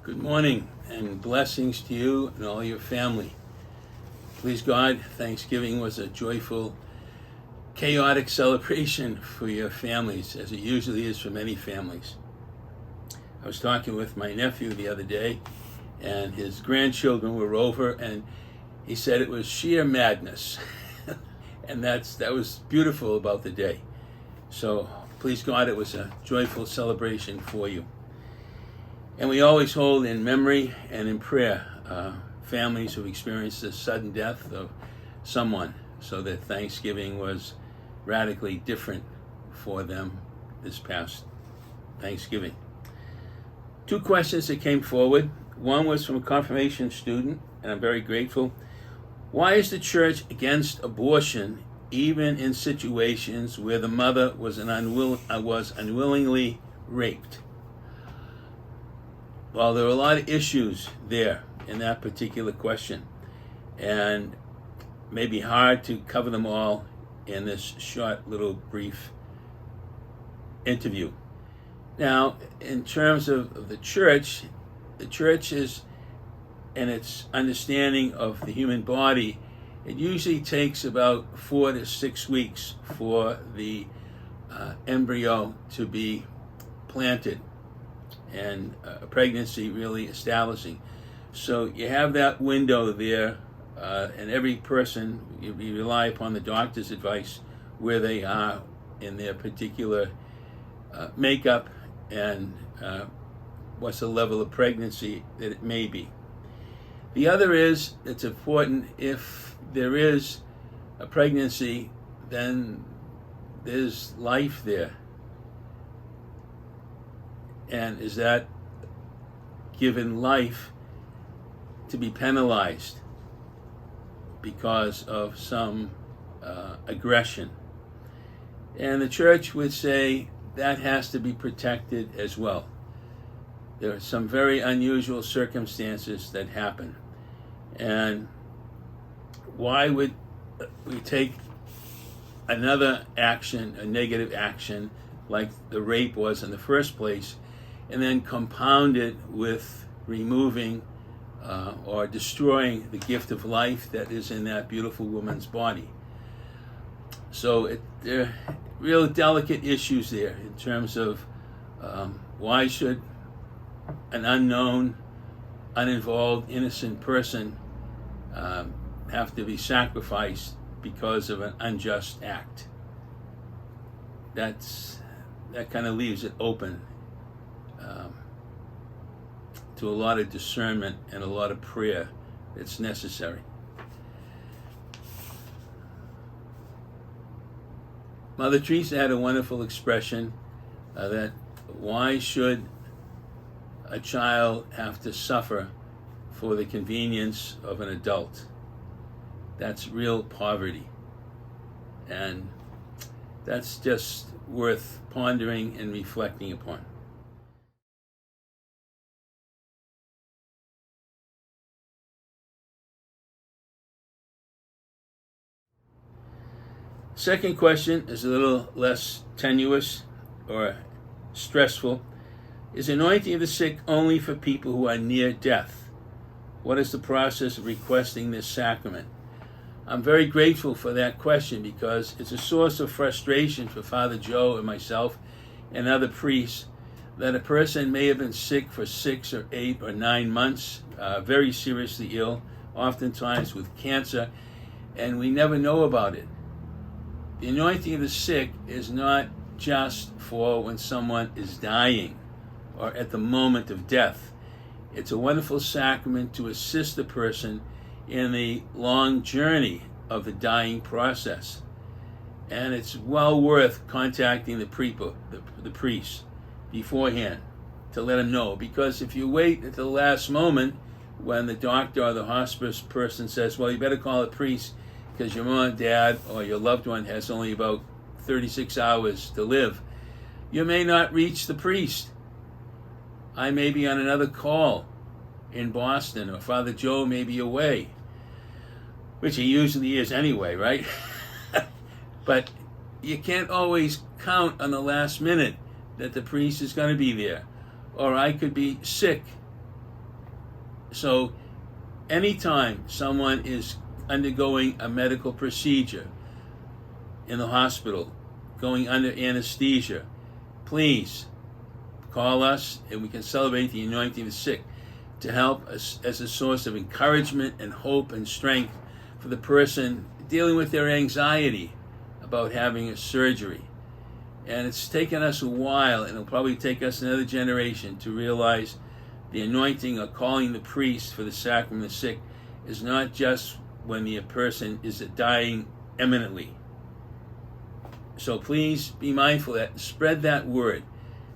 Good morning and blessings to you and all your family. Please God, Thanksgiving was a joyful, chaotic celebration for your families, as it usually is for many families. I was talking with my nephew the other day, and his grandchildren were over, and he said it was sheer madness. And that was beautiful about the day. So please God, it was a joyful celebration for you. And we always hold in memory and in prayer families who've experienced the sudden death of someone, so that Thanksgiving was radically different for them this past Thanksgiving. Two questions that came forward. One was from a confirmation student, and I'm very grateful. Why is the church against abortion even in situations where the mother was unwillingly raped? Well, there are a lot of issues there in that particular question, and it may be hard to cover them all in this short little brief interview. Now, in terms of the church is, in its understanding of the human body, it usually takes about 4 to 6 weeks for the embryo to be planted and a pregnancy really establishing. So you have that window there, and every person, you rely upon the doctor's advice where they are in their particular makeup and what's the level of pregnancy that it may be. The other is, it's important, if there is a pregnancy, then there's life there. And is that given life to be penalized because of some aggression? And the church would say that has to be protected as well. There are some very unusual circumstances that happen. And why would we take another action, a negative action, like the rape was in the first place, and then compound it with removing or destroying the gift of life that is in that beautiful woman's body? So there are real delicate issues there in terms of why should an unknown, uninvolved, innocent person have to be sacrificed because of an unjust act? That kind of leaves it open to a lot of discernment and a lot of prayer that's necessary. Mother Teresa had a wonderful expression that why should a child have to suffer for the convenience of an adult? That's real poverty. And that's just worth pondering and reflecting upon. Second question is a little less tenuous or stressful. Is anointing of the sick only for people who are near death? What is the process of requesting this sacrament? I'm very grateful for that question, because it's a source of frustration for Father Joe and myself and other priests that a person may have been sick for 6 or 8 or 9 months, very seriously ill, oftentimes with cancer, and we never know about it. The anointing of the sick is not just for when someone is dying or at the moment of death. It's a wonderful sacrament to assist the person in the long journey of the dying process. And it's well worth contacting the priest beforehand to let him know, because if you wait at the last moment when the doctor or the hospice person says, well, you better call a priest because your mom, dad, or your loved one has only about 36 hours to live, you may not reach the priest. I may be on another call in Boston, or Father Joe may be away, which he usually is anyway, right? But you can't always count on the last minute that the priest is going to be there. Or I could be sick So anytime someone is undergoing a medical procedure in the hospital, going under anesthesia, please call us and we can celebrate the anointing of the sick to help us as a source of encouragement and hope and strength for the person dealing with their anxiety about having a surgery. And it's taken us a while, and it'll probably take us another generation to realize the anointing or calling the priest for the sacrament of the sick is not just when the person is dying imminently. So please be mindful of that, spread that word.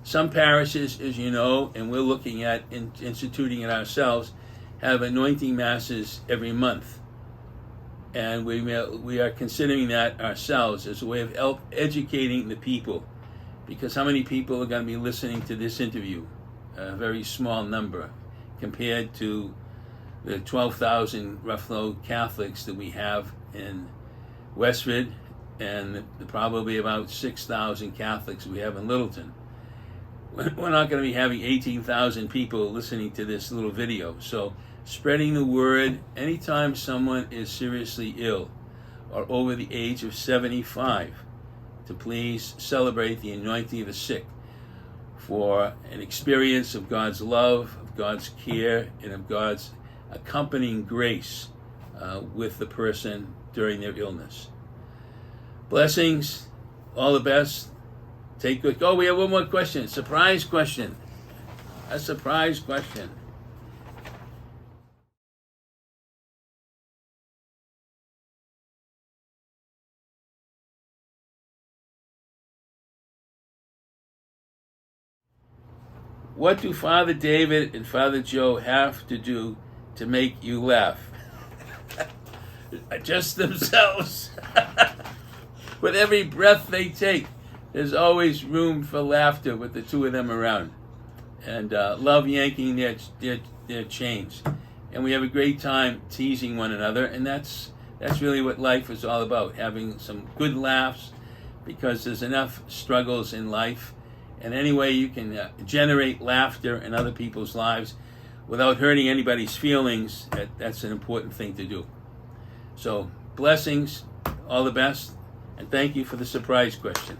Some parishes, as you know, and we're looking at instituting it ourselves, have anointing masses every month. And we are considering that ourselves as a way of educating the people. Because how many people are going to be listening to this interview? A very small number compared to the 12,000 roughly Catholics that we have in Westford, and probably about 6,000 Catholics we have in Littleton. We're not going to be having 18,000 people listening to this little video. So spreading the word, anytime someone is seriously ill or over the age of 75, to please celebrate the anointing of the sick for an experience of God's love, of God's care, and of God's accompanying grace with the person during their illness. Blessings, all the best. Take good. Oh, we have one more question. Surprise question. A surprise question. What do Father David and Father Joe have to do to make you laugh? Just themselves. With every breath they take, there's always room for laughter with the two of them around. And love yanking their chains. And we have a great time teasing one another, and that's really what life is all about, having some good laughs, because there's enough struggles in life. And any way you can generate laughter in other people's lives without hurting anybody's feelings, that's an important thing to do. So blessings, all the best, and thank you for the surprise question.